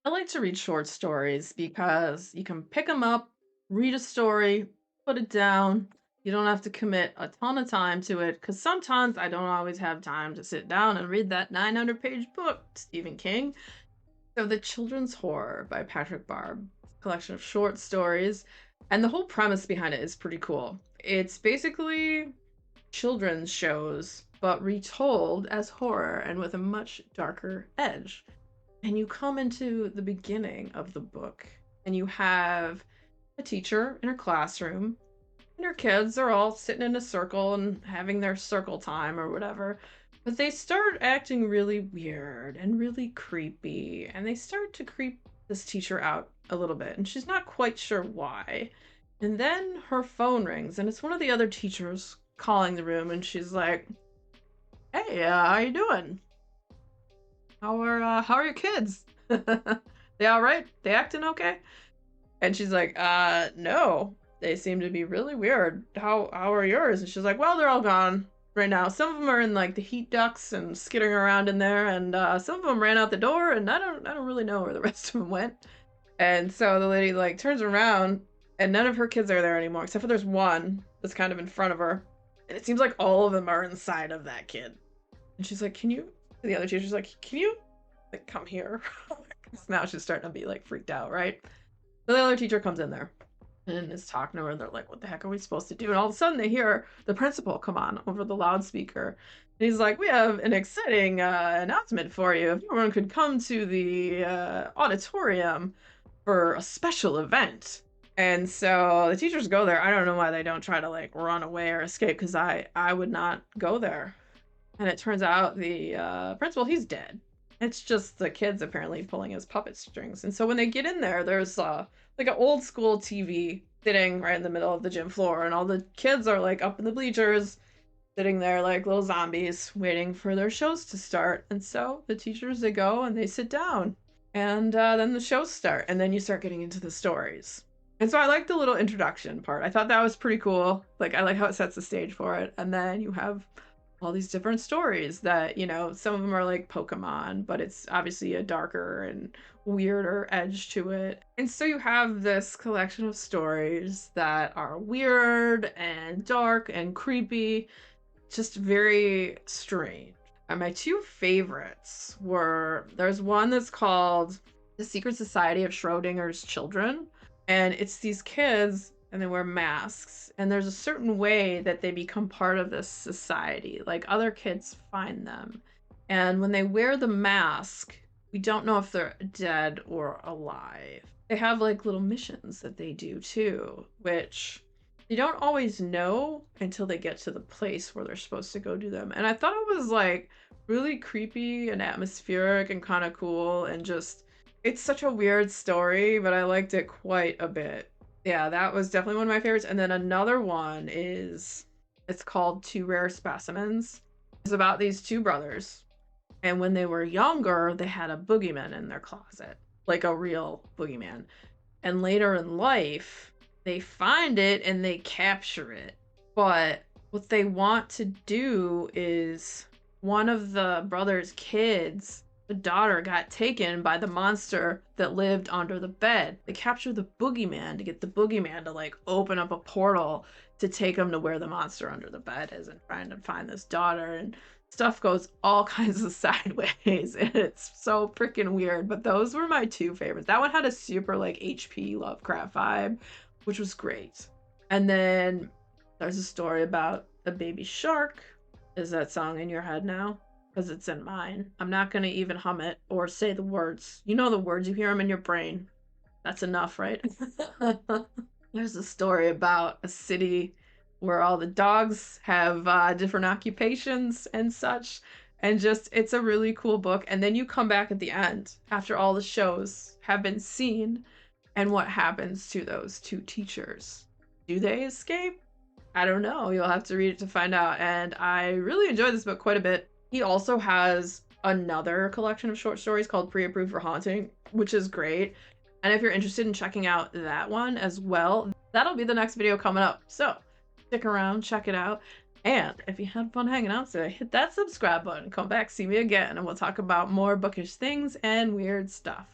I like to read short stories because you can pick them up, read a story, put it down. You don't have to commit a ton of time to it because sometimes I don't always have time to sit down and read that 900-page book, Stephen King. So, The Children's Horror by Patrick Barb, collection of short stories. And the whole premise behind it is pretty cool. It's basically children's shows, but retold as horror and with a much darker edge. And you come into the beginning of the book, and you have a teacher in her classroom, and her kids are all sitting in a circle and having their circle time or whatever. But they start acting really weird and really creepy, and they start to creep this teacher out a little bit, and she's not quite sure why. And then her phone rings, and it's one of the other teachers calling the room, and she's like, "Hey, how you doing? How are your kids? They all right? They acting okay?" And she's like, no. They seem to be really weird. How are yours?" And she's like, "Well, they're all gone right now. Some of them are in like the heat ducts and skittering around in there, and some of them ran out the door, and I don't really know where the rest of them went." And so the lady like turns around, and none of her kids are there anymore, except for there's one that's kind of in front of her. And it seems like all of them are inside of that kid. And she's like, "Can you?" The other teacher's like, "Can you like come here?" 'Cause now she's starting to be like freaked out, right? So the other teacher comes in there and is talking to her. They're like, "What the heck are we supposed to do?" And all of a sudden they hear the principal come on over the loudspeaker. And he's like, "We have an exciting announcement for you. If everyone could come to the auditorium for a special event." And so the teachers go there. I don't know why they don't try to like run away or escape, because I would not go there. And it turns out the principal, he's dead. It's just the kids apparently pulling his puppet strings. And so when they get in there, there's like an old school TV sitting right in the middle of the gym floor, and all the kids are like up in the bleachers, sitting there like little zombies, waiting for their shows to start. And so the teachers, they go and they sit down, and then the shows start, and then you start getting into the stories. And so I like the little introduction part. I thought that was pretty cool. Like I like how it sets the stage for it, and then you have all these different stories that, some of them are like Pokemon, but it's obviously a darker and weirder edge to it. And so you have this collection of stories that are weird and dark and creepy, just very strange. And my two favorites were, there's one that's called The Secret Society of Schrodinger's Children. And it's these kids, and they wear masks, and there's a certain way that they become part of this society. Like other kids find them. And when they wear the mask, we don't know if they're dead or alive. They have like little missions that they do too, which you don't always know until they get to the place where they're supposed to go do them. And I thought it was like really creepy and atmospheric and kind of cool, and just it's such a weird story, but I liked it quite a bit. Yeah, that was definitely one of my favorites. And then another one is, it's called Two Rare Specimens. It's about these two brothers. And when they were younger, they had a boogeyman in their closet, like a real boogeyman. And later in life, they find it and they capture it. But what they want to do is, one of the brother's kids, the daughter, got taken by the monster that lived under the bed. They capture the boogeyman to get the boogeyman to like open up a portal to take them to where the monster under the bed is, and trying to find this daughter, and stuff goes all kinds of sideways, and it's so freaking weird. But those were my two favorites. That one had a super like HP Lovecraft vibe, which was great. And then there's a story about a baby shark. Is that song in your head now? Because it's in mine. I'm not going to even hum it or say the words. You know the words, you hear them in your brain. That's enough, right? There's a story about a city where all the dogs have different occupations and such. And just, it's a really cool book. And then you come back at the end after all the shows have been seen, and what happens to those two teachers? Do they escape? I don't know. You'll have to read it to find out. And I really enjoyed this book quite a bit. He also has another collection of short stories called Pre-Approved for Haunting, which is great. And if you're interested in checking out that one as well, that'll be the next video coming up. So stick around, check it out. And if you had fun hanging out today, hit that subscribe button, come back, see me again, and we'll talk about more bookish things and weird stuff.